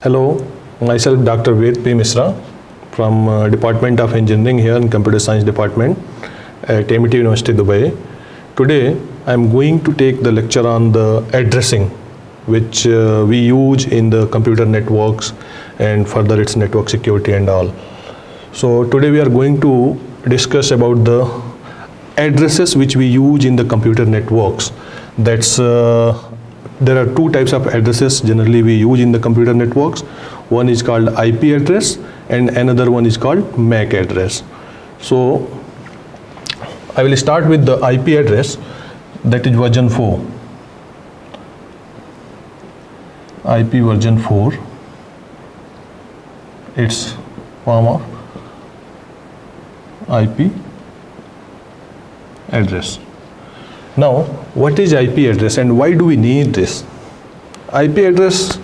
Hello, myself Dr. Ved P. Misra from Department of Engineering here in Computer Science Department at MIT University, Dubai. Today I am going to take the lecture on the addressing which we use in the computer networks and further its network security and all. So today we are going to discuss about the addresses which we use in the computer networks. That's there are two types of addresses generally we use in the computer networks. One is called IP address and another one is called MAC address. So I will start with the IP address, that is version 4. IP version 4, its form of IP address. Now, what is IP address and why do we need this? IP address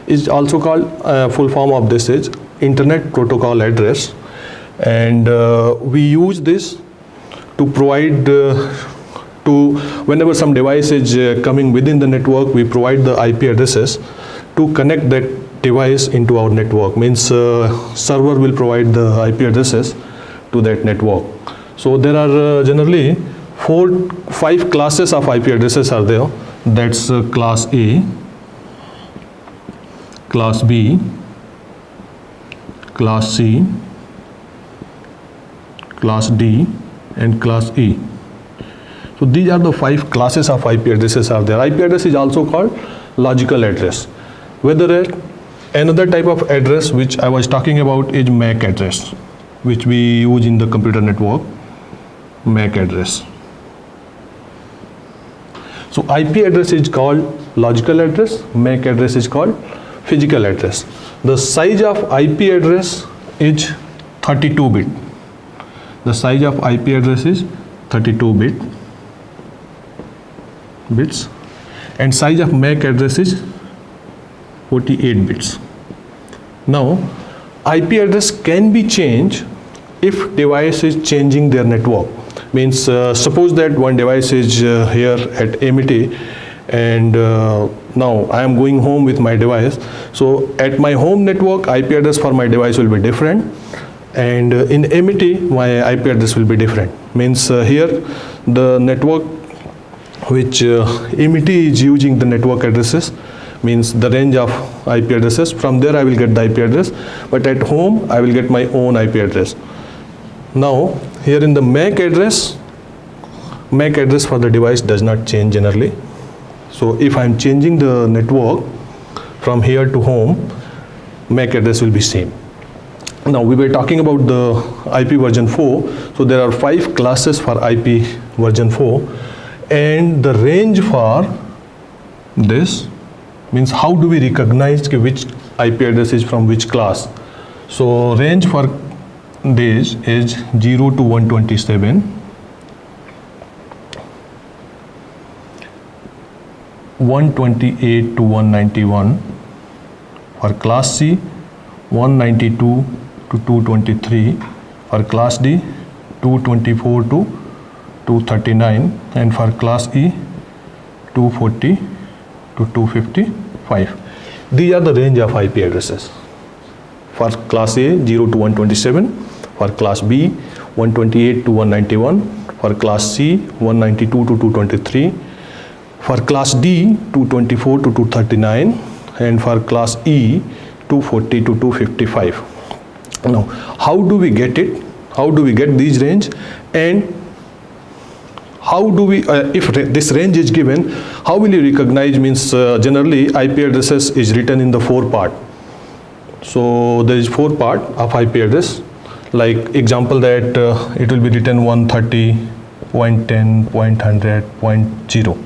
is also called, full form of this is Internet Protocol Address, and we use this to provide whenever some device is coming within the network, we provide the IP addresses to connect that device into our network. Means server will provide the IP addresses to that network. So there are generally 5 classes of IP addresses are there. That's class A, class B, class C, class D, and class E. So these are the 5 classes of IP addresses are there. IP address is also called logical address. Whether another type of address which I was talking about is MAC address, which we use in the computer network, MAC address. So IP address is called logical address, MAC address is called physical address. The size of IP address is 32-bit. The size of IP address is 32 bits and size of MAC address is 48 bits. Now, IP address can be changed if device is changing their network. Means suppose that one device is here at MIT and now I am going home with my device. So at my home network, IP address for my device will be different, and in MIT my IP address will be different. Means here the network which MIT is using the network addresses, means the range of IP addresses, from there I will get the IP address, but at home I will get my own IP address. Now here in the MAC address for the device does not change generally. So if I am changing the network from here to home, MAC address will be same. Now we were talking about the IP version 4. So there are 5 classes for IP version 4, and the range for this means how do we recognize which IP address is from which class. So range for this is 0 to 127, 128 to 191, for class C 192 to 223, for class D 224 to 239, and for class E 240 to 255. These are the range of IP addresses. For class A 0 to 127, for class B 128 to 191, for class C 192 to 223, for class D 224 to 239, and for class E 240 to 255. Now how do we get it? How do we get these range, and how do we if this range is given, how will you recognize? Means generally IP addresses is written in the 4 part. So there is 4 part of IP address. Like example that it will be written 130.10.100.0.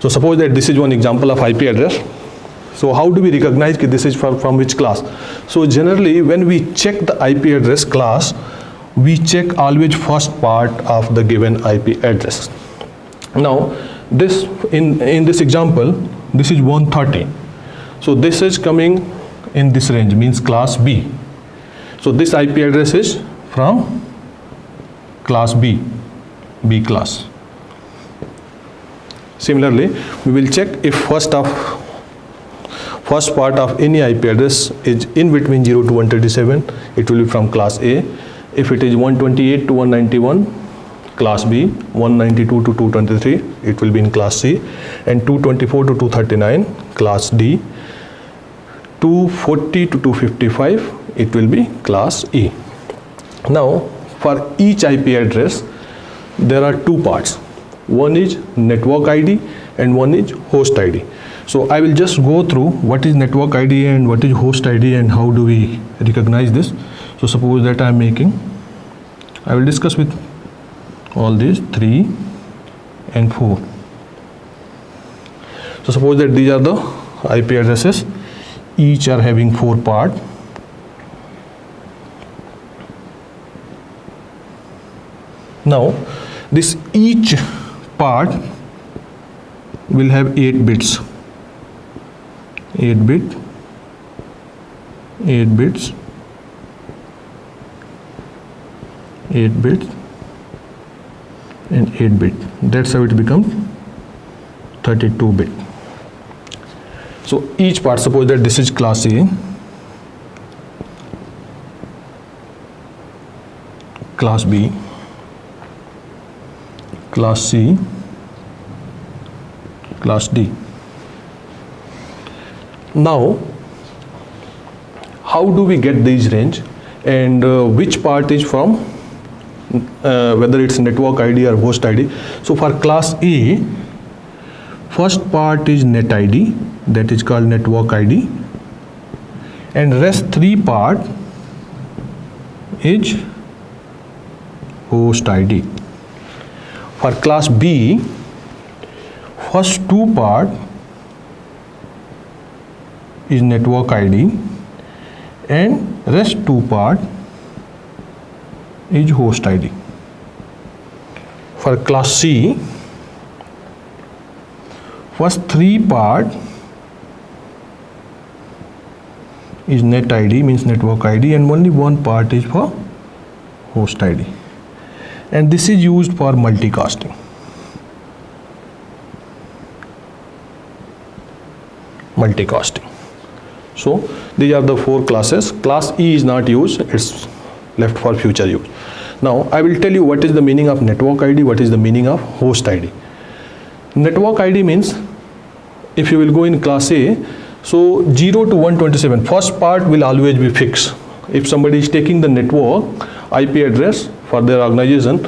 So suppose that this is one example of IP address. So how do we recognize that this is from which class? So generally when we check the IP address class, we check always first part of the given IP address. Now this in this example, this is 130. So this is coming in this range, means class B. So this IP address is from class B class. Similarly, we will check if first part of any IP address is in between 0 to 137, it will be from class A. If it is 128 to 191, class B. 192 to 223, it will be in class C. And 224 to 239, class D. 240 to 255, it will be class E. Now, for each IP address, there are two parts. One is network ID and one is host ID. So I will just go through what is network ID and what is host ID and how do we recognize this. So suppose that I will discuss with all these 3 and 4. So suppose that these are the IP addresses, each are having 4 parts. Now this each part will have 8 bits. 8 bits, and 8 bit. That's how it becomes 32 bit. So each part, suppose that this is class A, class B, class C, class D. Now, how do we get these range and which part is from whether it's network ID or host ID? So for class A, first part is net ID, that is called network ID, and rest 3 part is host ID. For class B, first 2 part is network ID and rest 2 part is host ID. For class C, first 3 part is net ID, means network ID, and only 1 part is for host ID. And this is used for multicasting. So these are the 4 classes. Class E is not used, it's left for future use. Now I will tell you what is the meaning of network ID, what is the meaning of host ID. Network ID means, if you will go in class A, so 0 to 127, first part will always be fixed. If somebody is taking the network IP address for their organization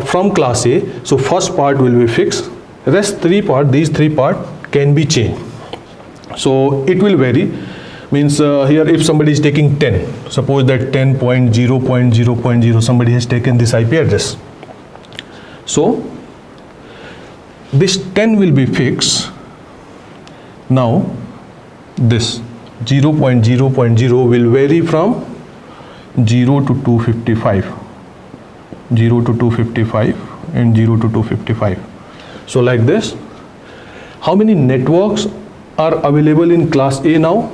from class A, so first part will be fixed. Rest 3 part, these 3 part can be changed. So it will vary. Means here if somebody is taking 10, suppose that 10.0.0.0 somebody has taken this IP address. So this 10 will be fixed. Now this 0.0.0 will vary from 0 to 255, 0 to 255 and 0 to 255. So like this. How many networks are available in class A now?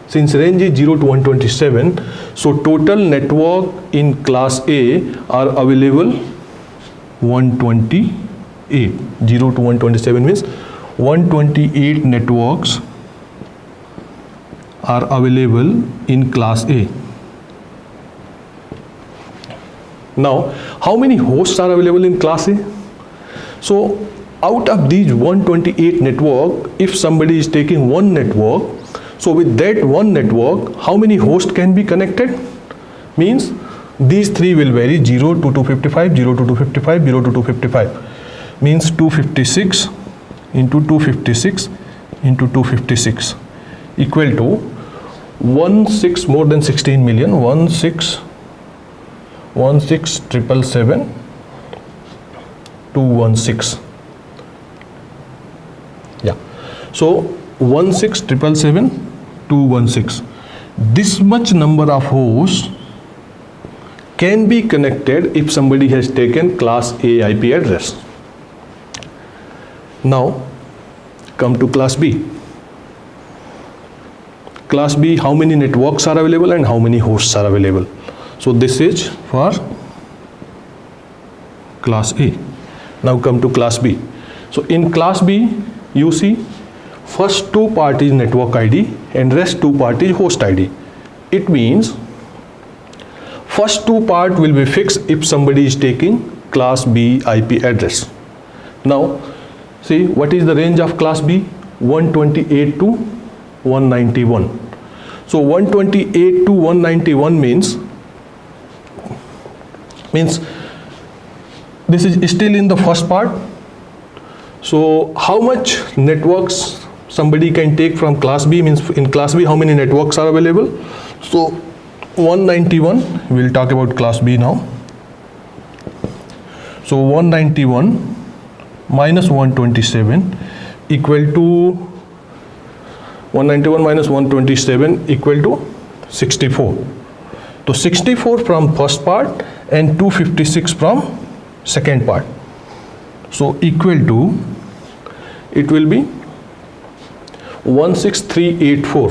Since range is 0 to 127, so total network in class A are available 128. 0 to 127 means 128 networks are available in class A. Now, how many hosts are available in class A? So out of these 128 network, if somebody is taking one network, so with that one network, how many hosts can be connected? Means these 3 will vary, 0 to 255, 0 to 255, 0 to 255. Means 256 into 256 into 256 equal to 16 more than 16 million, 16777 yeah. So 16777 this much number of hosts can be connected if somebody has taken class A IP address. Now come to class B. Class B, how many networks are available and how many hosts are available? So this is for class A. Now come to class B. So in class B, you see first two part is network ID and rest two part is host ID. It means first two part will be fixed if somebody is taking class B IP address. Now see what is the range of class B? 128 to 191. So 128 to 191 means this is still in the first part. So how much networks somebody can take from class B, means in class B how many networks are available? So 191, we'll talk about class B now. So 191 minus 127 equal to 191 minus 127 equal to 64. So 64 from first part and 256 from second part. So equal to, it will be 16384.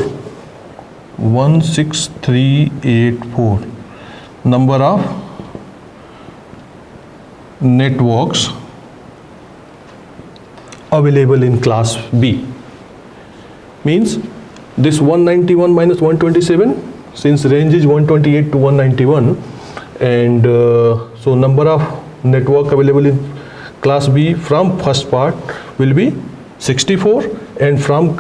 16384 number of networks available in class B. Means this 191 minus 127, since range is 128 to 191, and so number of network available in class B from first part will be 64 and from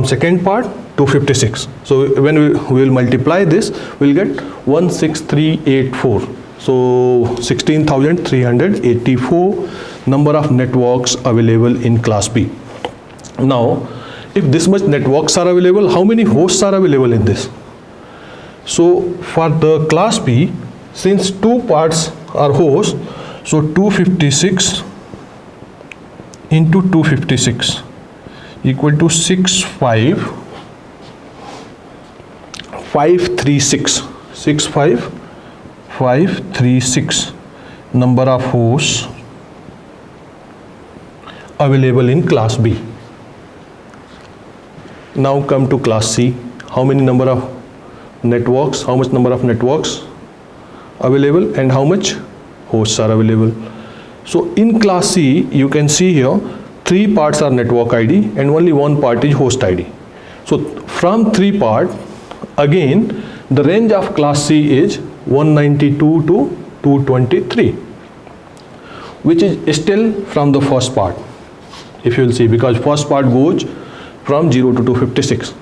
second part 256. So when we will multiply this, we'll get 16384. So 16,384 number of networks available in class B. Now if this much networks are available, how many hosts are available in this? So for the class B, since two parts are hosts, so 256 into 256 equal to 65536 number of hosts available in class B. Now come to class C. How many number of networks, how much number of networks available and how much hosts are available? So in class C, you can see here three parts are network ID and only one part is host ID. So from three part, again the range of class C is 192 to 223, which is still from the first part, if you will see, because first part goes from 0 to 256.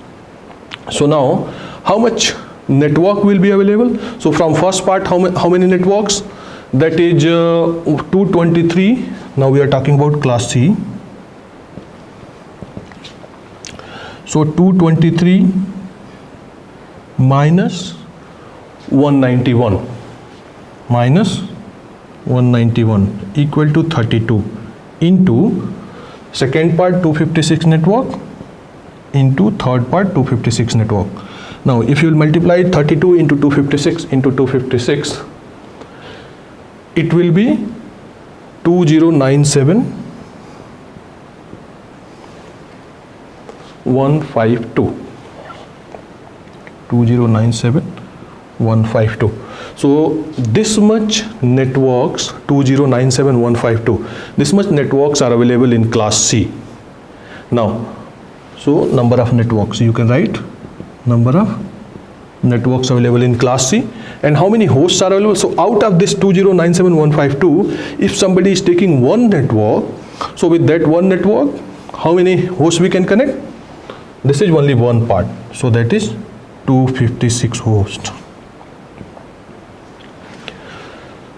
So now how much network will be available? So from first part, how many networks? That is 223. Now we are talking about class C. So 223 minus 191 equal to 32 into second part 256 network into third part 256 network. Now if you will multiply 32 into 256, it will be 2097,152. 2097,152. So this much networks, 2097,152, this much networks are available in class C. Now, so number of networks, you can write number of networks available in class C and how many hosts are available. So out of this 2097,152, if somebody is taking one network, so with that one network, how many hosts we can connect? This is only one part, so that is 256 hosts.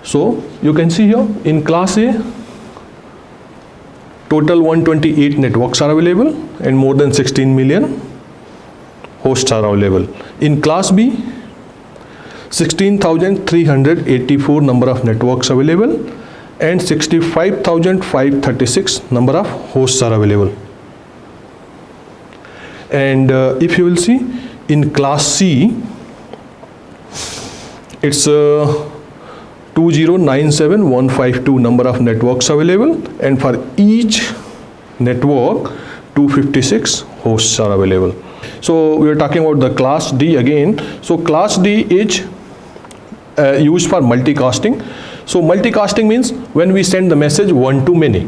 So you can see here in class A, total 128 networks are available and more than 16 million hosts are available. In class B, 16,384 number of networks available and 65,536 number of hosts are available. And if you will see in class C, it's 2097,152 number of networks available and for each network 256 hosts are available. So we are talking about the class D again. So class D is used for multicasting. So multicasting means when we send the message one to many.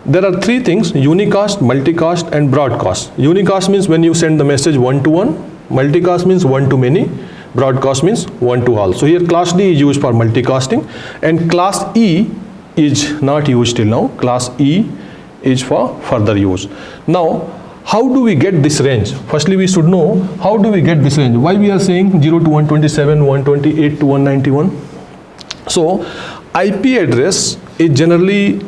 there are three things: unicast, multicast, and broadcast. Unicast means when you send the message one to one, multicast means one to many, broadcast means one to all. So here class D is used for multicasting, and class E is not used till now. Class E is for further use. Now, how do we get this range? Firstly, we should know how do we get this range. Why we are saying 0 to 127, 128 to 191? So, IP address is generally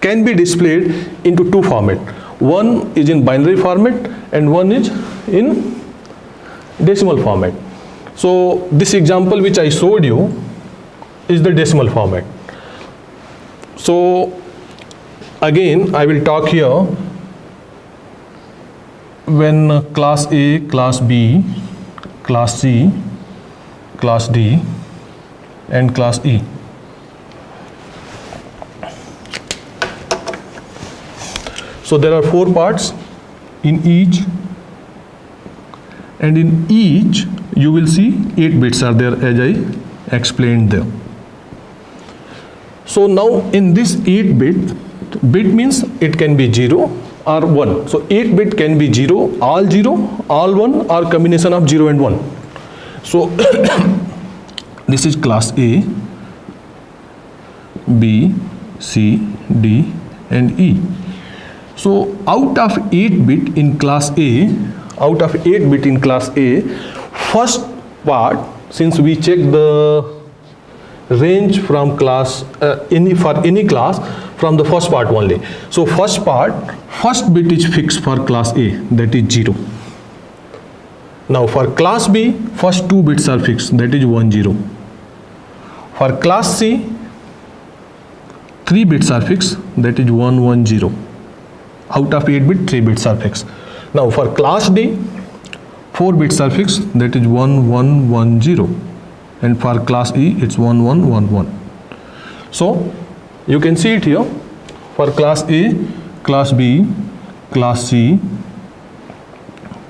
can be displayed into two formats. One is in binary format and one is in decimal format. So this example which I showed you is the decimal format. So again I will talk here when class A, class B, class C, class D and class E. So there are four parts in each, and in each you will see 8 bits are there as I explained there. So now in this 8 bit means it can be 0 or 1. So 8 bit can be 0, all 1 or combination of 0 and 1. So this is class A, B, C, D and E. So out of 8 bit in class A, first part, since we check the range from class for any class from the first part only. So first bit is fixed for class A, that is 0. Now for class B, first 2 bits are fixed, that is 1 0. For class C, 3 bits are fixed, that is 1 1 0. Out of 8 bit, 3 bits are fixed. Now for class D, 4 bits are fixed, that is 1 1 1 0. And for class E, it's 1 1 1 1. So you can see it here for class A, class B, class C,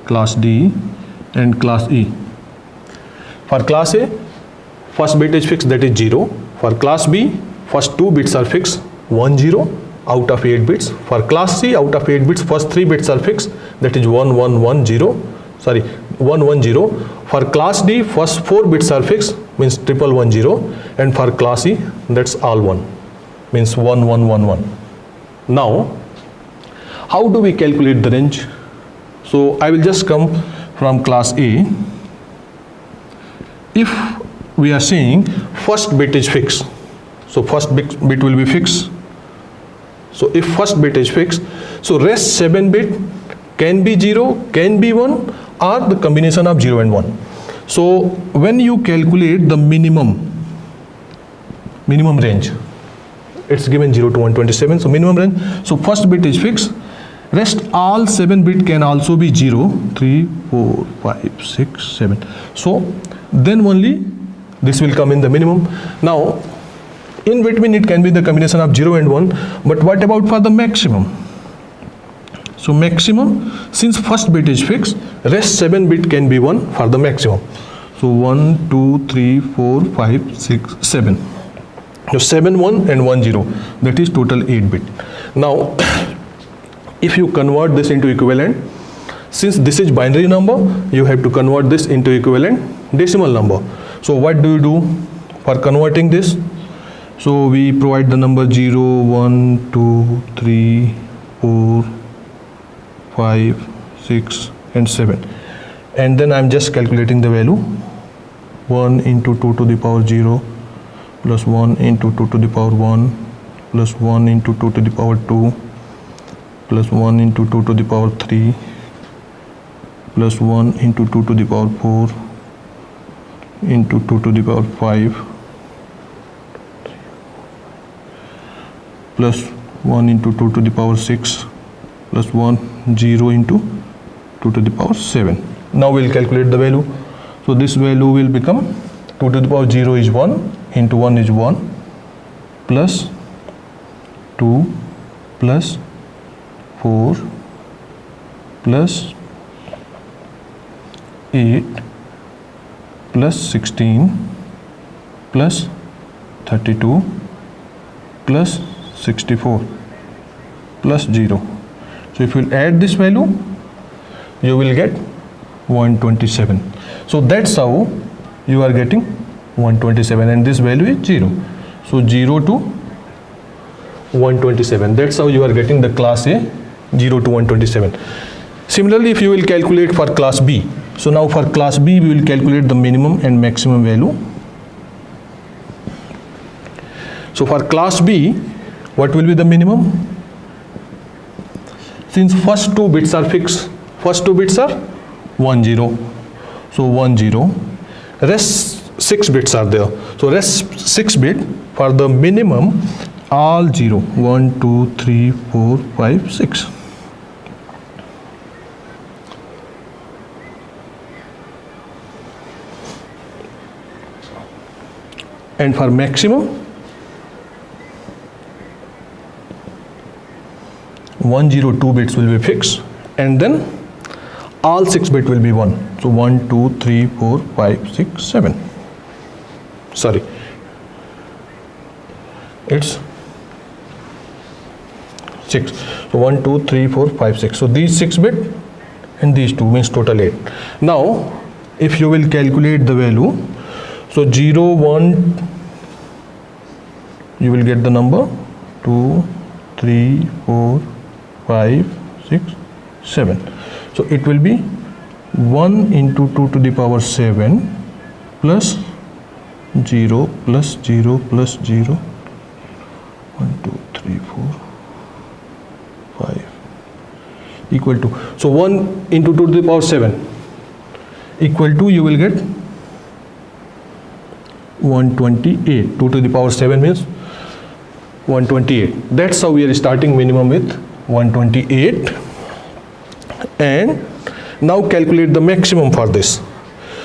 class D and class E. For class A, first bit is fixed, that is 0. For class B, first 2 bits are fixed, 1 0 out of 8 bits. For class C, out of 8 bits, first 3 bits are fixed, that is 1 1 1 0. 1 1 0. For class D, first 4 bits are fixed, means 1 1 1 0. And for class E, that's all 1, means 1 1 1 1. Now, how do we calculate the range? So I will just come from class A. If we are saying first bit is fixed, so first bit will be fixed. So if first bit is fixed, so rest 7 bit can be 0, can be 1 or the combination of 0 and 1. So when you calculate the minimum range, it's given 0 to 127, so minimum range. So first bit is fixed, rest all 7 bit can also be 0, 3, 4, 5, 6, 7. So then only this will come in the minimum. Now in between it can be the combination of 0 and 1, but what about for the maximum? So maximum, since first bit is fixed, rest 7 bit can be 1 for the maximum. So 1, 2, 3, 4, 5, 6, 7. So 7 1 and 1 0, that is total 8 bit. Now if you convert this into equivalent, since this is binary number, you have to convert this into equivalent decimal number. So what do you do for converting this? So we provide the number 0, 1, 2, 3, 4, 5, 6 and 7. And then I'm just calculating the value. 1 into 2 to the power 0 plus 1 into 2 to the power 1 plus 1 into 2 to the power 2 plus 1 into 2 to the power 3 plus 1 into 2 to the power 4 into 2 to the power 5 plus 1 into 2 to the power 6 plus 1 0 into 2 to the power 7. Now we'll calculate the value. So this value will become 2 to the power 0 is 1 into 1 is 1 plus 2 plus 4 plus 8 plus 16 plus 32 plus 64 plus 0. So if you add this value, you will get 127. So that's how you are getting 127, and this value is 0. So 0 to 127. That's how you are getting the class A 0 to 127. Similarly, if you will calculate for class B. So now for class B, we will calculate the minimum and maximum value. So for class B, what will be the minimum? Since first two bits are fixed, first two bits are 1 0. So 1 0. Rest 6 bits are there. So rest 6 bit for the minimum, all 0. 1 2 3 4 5 6. And for maximum, 102 bits will be fixed, and then all 6 bit will be 1. So 1 2 3 4 5 6 7. Sorry, it's 6. So 1 2 3 4 5 6. So these 6 bit and these 2 means total 8. Now if you will calculate the value, so 0 1, you will get the number 2 3 4 5 6 7. So it will be 1 into 2 to the power 7 plus 0 plus 0 plus 0. 1 2 3 4 5 equal to, so 1 into 2 to the power 7 equal to, you will get 128. 2 to the power 7 means 128. That's how we are starting minimum with 128. And now calculate the maximum for this.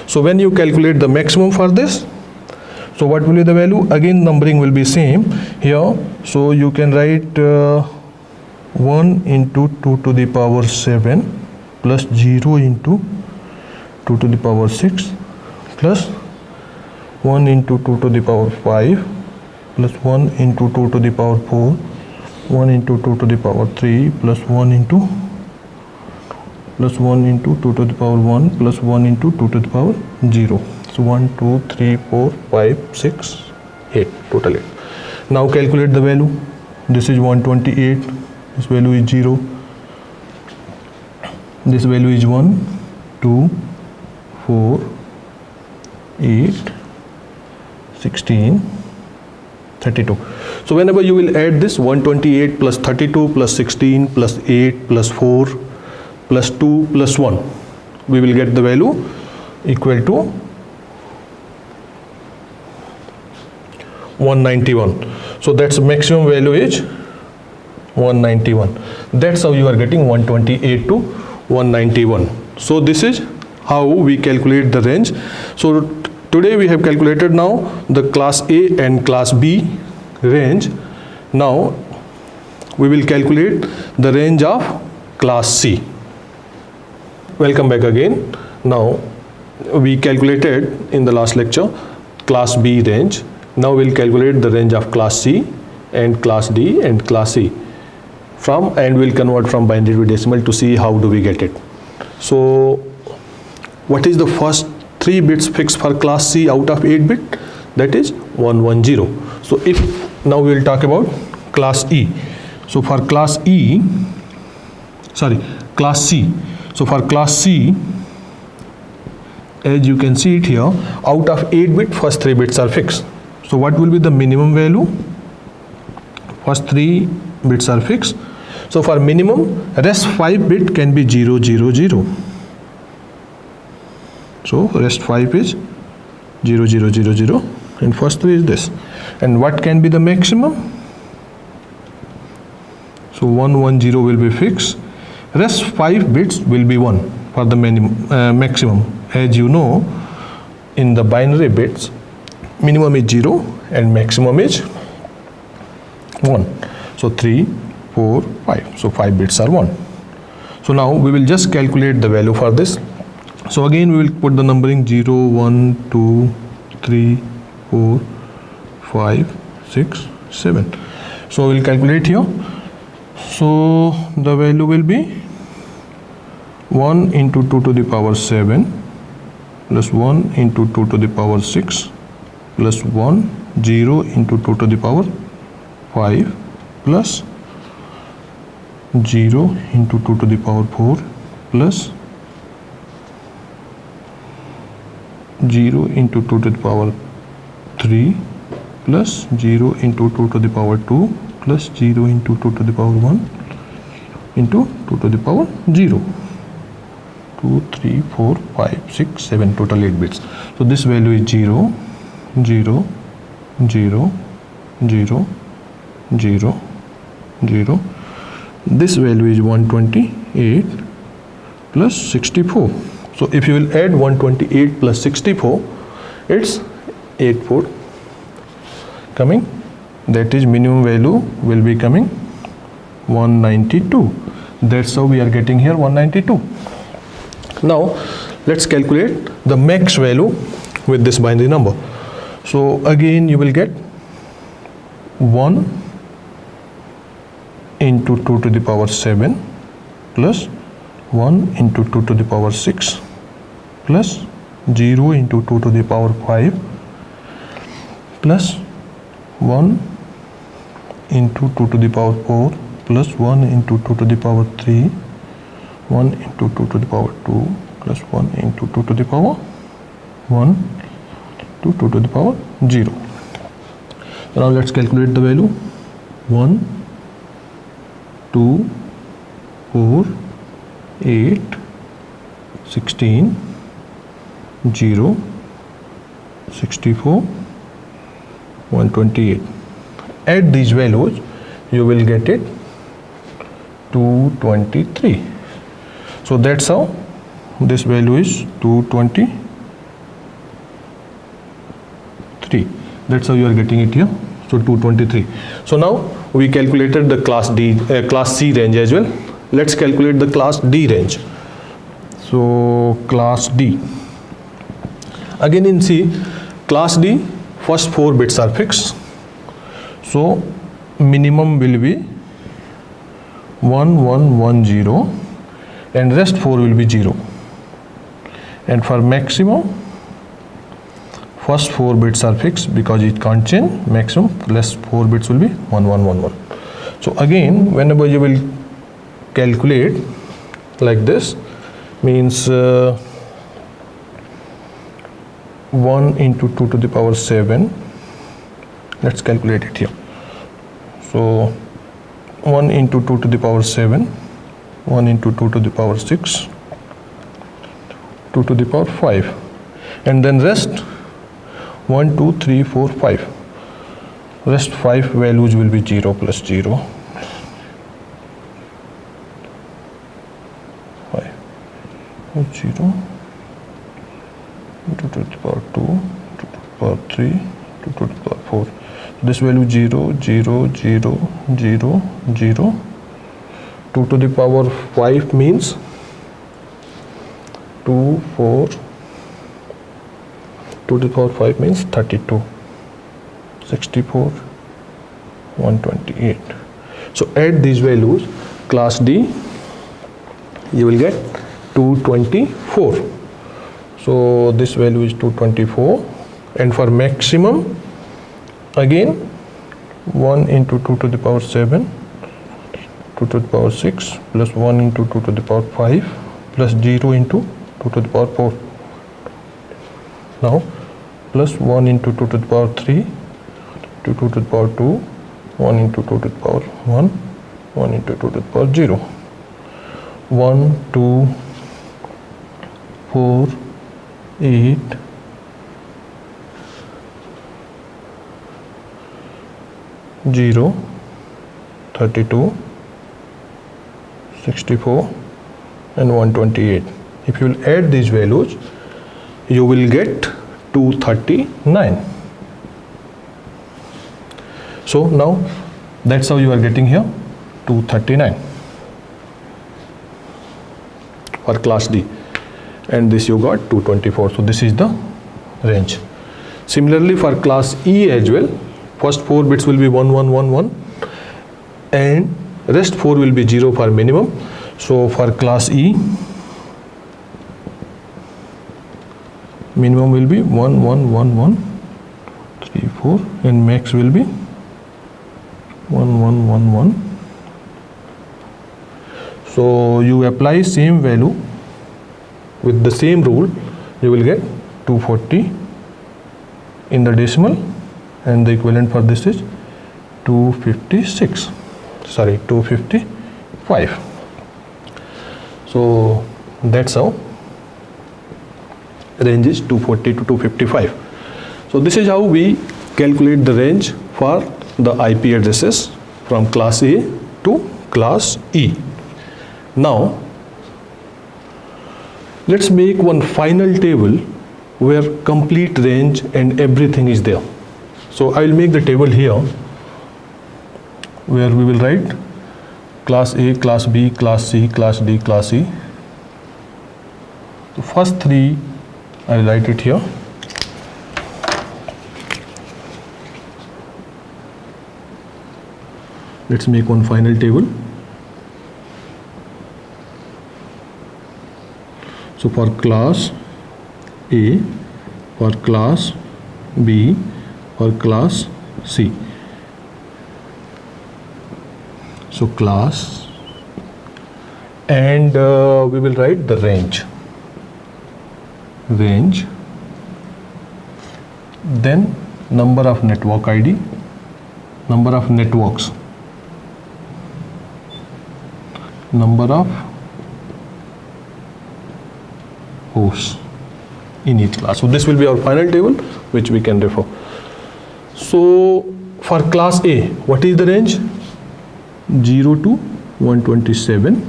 So when you calculate the maximum for this, so what will be the value? Again numbering will be same here. So you can write 1 into 2 to the power 7 plus 0 into 2 to the power 6 plus 1 into 2 to the power 5 plus 1 into 2 to the power 4, 1 into 2 to the power 3 plus 1 into 2 to the power 1 plus 1 into 2 to the power 0. So 1 2 3 4 5 6 8, total 8. Now calculate the value. This is 128, this value is 0, this value is 1 2 4 8 16 32. So whenever you will add this 128 plus 32 plus 16 plus 8 plus 4 plus 2 plus 1, we will get the value equal to 191. So that's maximum value is 191. That's how you are getting 128 to 191. So this is how we calculate the range. So today we have calculated now the class A and class B range. Now we will calculate the range of class C. Welcome back again. Now we calculated in the last lecture class B range. Now we'll calculate the range of class C and class D and class E and we'll convert from binary to decimal to see how do we get it. So what is the first 3 bits fixed for class C out of 8 bit? That is 110. So if now we will talk about class E. So for class C. So for class C, as you can see it here, out of 8 bit, first 3 bits are fixed. So what will be the minimum value? First 3 bits are fixed. So for minimum, rest 5 bit can be 0 0 0. So rest 5 is 0 0 0 0 and first 3 is this. And what can be the maximum? So 110 will be fixed. Rest 5 bits will be 1 for the maximum. As you know, in the binary bits, minimum is 0 and maximum is 1. So 3, 4, 5. So 5 bits are 1. So now we will just calculate the value for this. So again we will put the numbering 0, 1, 2, 3, 4, 5, 6, 7. So we will calculate here. So the value will be 1 into 2 to the power 7 plus 1 into 2 to the power 6 plus 1 0 into 2 to the power 5 plus 0 into 2 to the power 4 plus 0 into 2 to the power 3 plus 0 into 2 to the power 2 plus 0 into 2 to the power 1 into 2 to the power 0. 2, 3, 4, 5, 6, 7, total 8 bits. So this value is 0, 0, 0, 0, 0, 0. This value is 128 plus 64. So if you will add 128 plus 64, it's 84 coming. That is minimum value will be coming 192. That's how we are getting here 192. Now let's calculate the max value with this binary number. So again you will get 1 into 2 to the power 7 plus 1 into 2 to the power 6 plus 0 into 2 to the power 5 plus 1 into 2 to the power 4 plus 1 into 2 to the power 3, 1 into 2 to the power 2 plus 1 into 2 to the power 1 to 2 to the power 0. So now let's calculate the value. 1, 2, 4, 8, 16, 0, 64, 128. Add these values, you will get it 223. So that's how this value is 223. That's how you are getting it here. So 223. So now we calculated the class C range as well. Let's calculate the class D range. So class D. Again in C, class D, first 4 bits are fixed. So minimum will be 1110 and rest 4 will be 0. And for maximum, first 4 bits are fixed because it can't change. Maximum less 4 bits will be 1111. So again, whenever you will calculate like this, means 1 into 2 to the power 7. Let's calculate it here. So 1 into 2 to the power 7, 1 into 2 to the power 6, 2 to the power 5, and then rest 1, 2, 3, 4, 5. Rest 5 values will be 0 plus 0. 5, 0, 2 to the power 2, 2 to the power 3, 2 to the power 4. This value 0, 0, 0, 0, 0. 2 to the power 5 means 2, 4. 2 to the power 5 means 32. 64, 128. So add these values, class D, you will get 224. So this value is 224, and for maximum, again 1 into 2 to the power 7, 2 to the power 6 plus 1 into 2 to the power 5 plus 0 into 2 to the power 4. Now plus 1 into 2 to the power 3, 2 to the power 2, 1 into 2 to the power 1, 1 into 2 to the power 0. 1, 2, 4, 8, 0, 32, 64 and 128. If you will add these values, you will get 239. So now that's how you are getting here 239 for class D, and this you got 224. So this is the range. Similarly for class E as well, first 4 bits will be 1111 and rest 4 will be 0 for minimum. So for class E, minimum will be 1 1 1 1 3 4 and max will be 1 1 1 1. So you apply same value with the same rule, you will get 240 in the decimal, and the equivalent for this is 255. So that's how range is 240 to 255. So this is how we calculate the range for the IP addresses from class A to class E. Now let's make one final table where complete range and everything is there. So I will make the table here where we will write class A, class B, class C, class D, class E. The first three I will write it here. Let's make one final table. So for class A, for class B, for class C. So class, and we will write the range. Then number of network ID, number of networks, number of hosts in each class. So this will be our final table which we can refer. So for class A, what is the range? 0 to 127.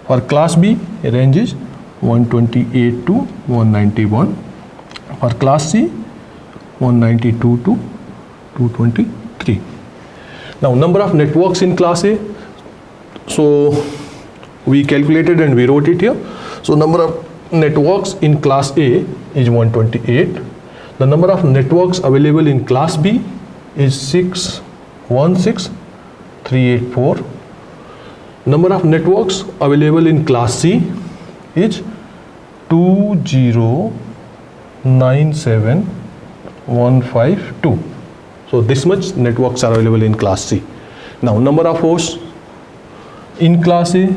For class B, range is 128 to 191. For class C, 192 to 223. Now number of networks in class A. So we calculated and we wrote it here. So number of networks in class A is 128. The number of networks available in class B is 616,384. Number of networks available in class C is 2097152. So this much networks are available in class C. Now number of hosts in class A,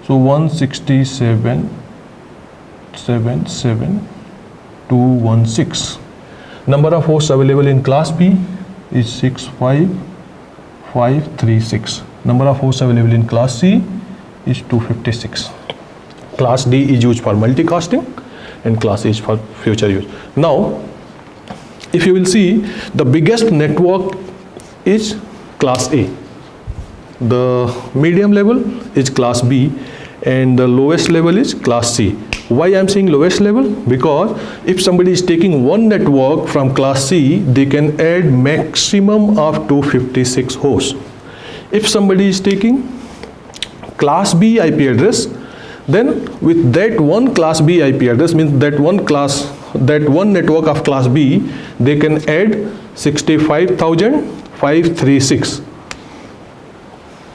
so 167,216. Number of hosts available in class B is 65536. Number of hosts available in class C is 256. Class D is used for multicasting and class E is for future use. Now if you will see, the biggest network is class A, the medium level is class B, and the lowest level is class C. Why I am saying lowest level? Because if somebody is taking one network from class C, they can add maximum of 256 hosts. If somebody is taking class B IP address, then with that one class B IP address, means that one network of class B, they can add 65,536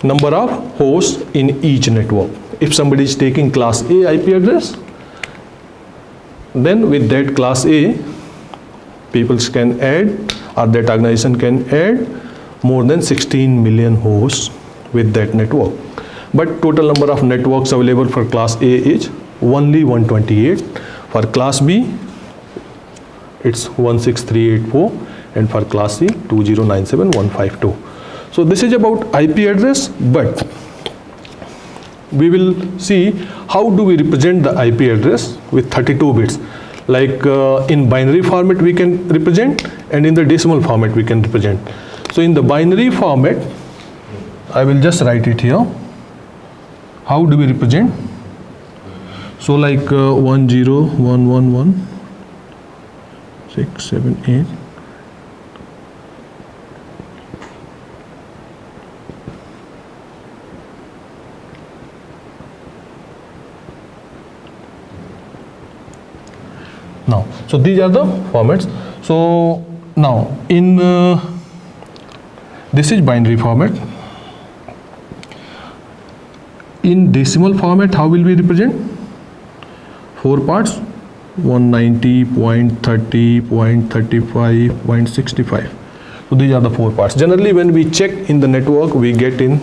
number of hosts in each network. If somebody is taking class A IP address, then with that class A, people can add, or that organization can add more than 16 million hosts with that network. But total number of networks available for class A is only 128. For class B, it's 16384, and for class C, 2097152. So this is about IP address, but we will see how do we represent the IP address with 32 bits. Like in binary format we can represent, and in the decimal format we can represent. So in the binary format, I will just write it here. How do we represent? So like 1 0 1 1 1 6 7 8. Now, so these are the formats. So now in this is binary format. in decimal format, how will we represent? 4 parts, 190, 0.30, 0.35, 0.65. So these are the 4 parts. Generally, when we check in the network, we get in,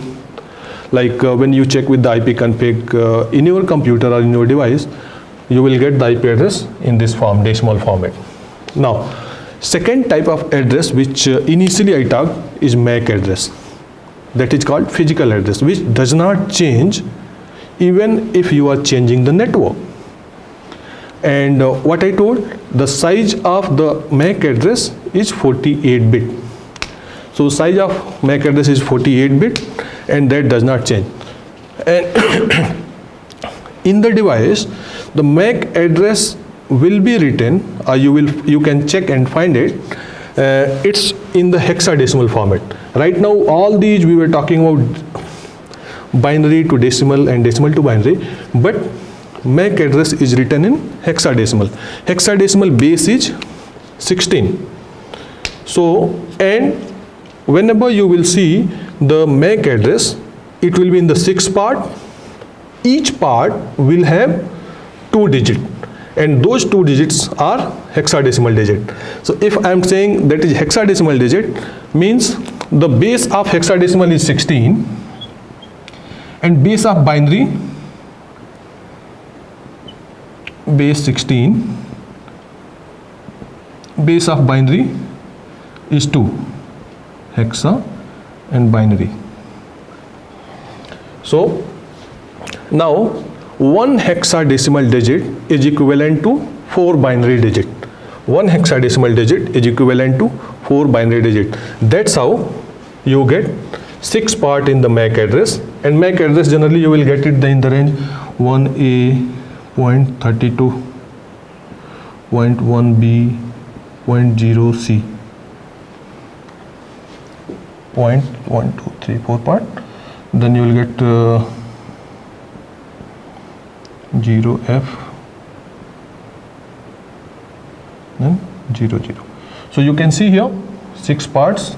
like when you check with the IP config in your computer or in your device, you will get the IP address in this form, decimal format. Now, second type of address which initially I talked is MAC address. That is called physical address, which does not change even if you are changing the network. And what I told, the size of the MAC address is 48-bit. So size of MAC address is 48-bit, and that does not change. And in the device, the MAC address will be written, or you can check and find it. It's in the hexadecimal format. Right now, all these we were talking about binary to decimal and decimal to binary, but MAC address is written in hexadecimal. Hexadecimal base is 16. So, and whenever you will see the MAC address, it will be in the 6 part. Each part will have 2 digits, and those 2 digits are hexadecimal digit. So if I am saying that is hexadecimal digit, means the base of hexadecimal is 16 and base of binary, base 16, base of binary is 2, hexa and binary. So now 1 hexadecimal digit is equivalent to 4 binary digit. 1 hexadecimal digit is equivalent to 4 binary digit. That's how you get 6 part in the MAC address. And MAC address generally you will get it in the range 1A, 0.32, 0.1B, 0.0C, 1, 2, 3, 4 part. Then you will get 0F, then 0, 0. So you can see here 6 parts.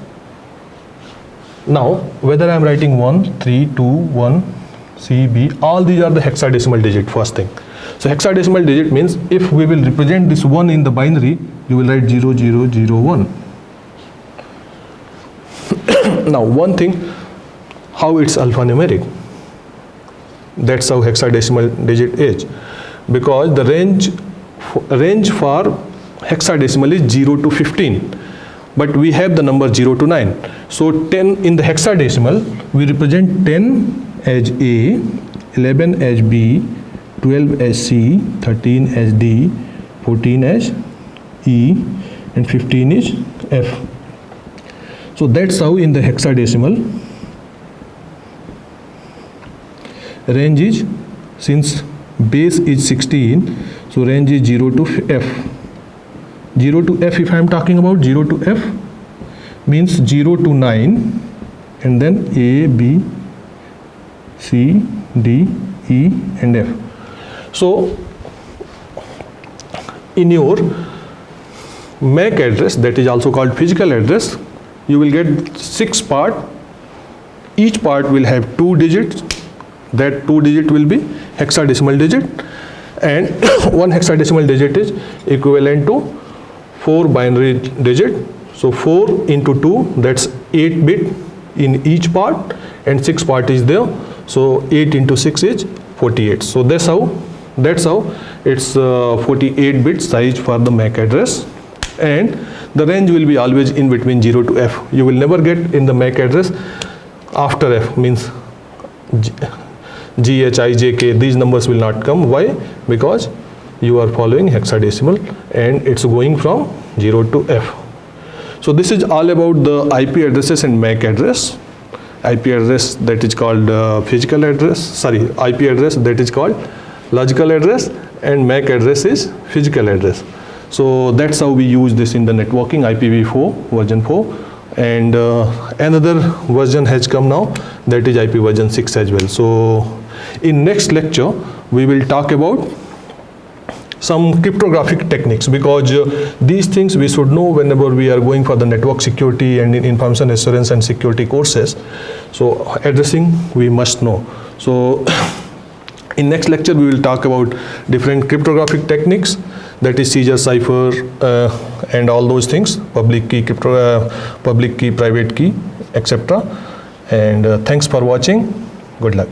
Now whether I am writing 1, 3, 2, 1, C, B, all these are the hexadecimal digit, first thing. So hexadecimal digit means if we will represent this 1 in the binary, you will write 0, 0, 0, 1. Now one thing, how it's alphanumeric. That's how hexadecimal digit is, because the range for hexadecimal is 0 to 15, but we have the number 0 to 9. So 10 in the hexadecimal, we represent 10 as A, 11 as B, 12 as C, 13 as D, 14 as E, and 15 is F. So that's how in the hexadecimal range is, since base is 16, so range is 0 to F. 0 to F, if I am talking about 0 to F, means 0 to 9, and then A, B, C, D, E, and F. So in your MAC address, that is also called physical address, you will get 6 part. Each part will have 2 digits. That 2 digit will be hexadecimal digit, and 1 hexadecimal digit is equivalent to 4 binary digit. So 4 into 2, that's 8 bit in each part, and 6 part is there. So 8 into 6 is 48. So that's how it's 48 bit size for the MAC address, and the range will be always in between 0 to F. You will never get in the MAC address after F, means G, H, I, J, K, these numbers will not come. Why? Because you are following hexadecimal and it's going from 0 to F. So this is all about the IP addresses and MAC address. IP address, that is called physical address, IP address, that is called logical address, and MAC address is physical address. So that's how we use this in the networking, IPv4 version 4. And another version has come now, that is IP version 6 as well. So in next lecture we will talk about some cryptographic techniques, because these things we should know whenever we are going for the network security and in information assurance and security courses. So addressing we must know. So In next lecture, we will talk about different cryptographic techniques, that is Caesar cipher and all those things, public key, public key, private key, etc. And thanks for watching. Good luck.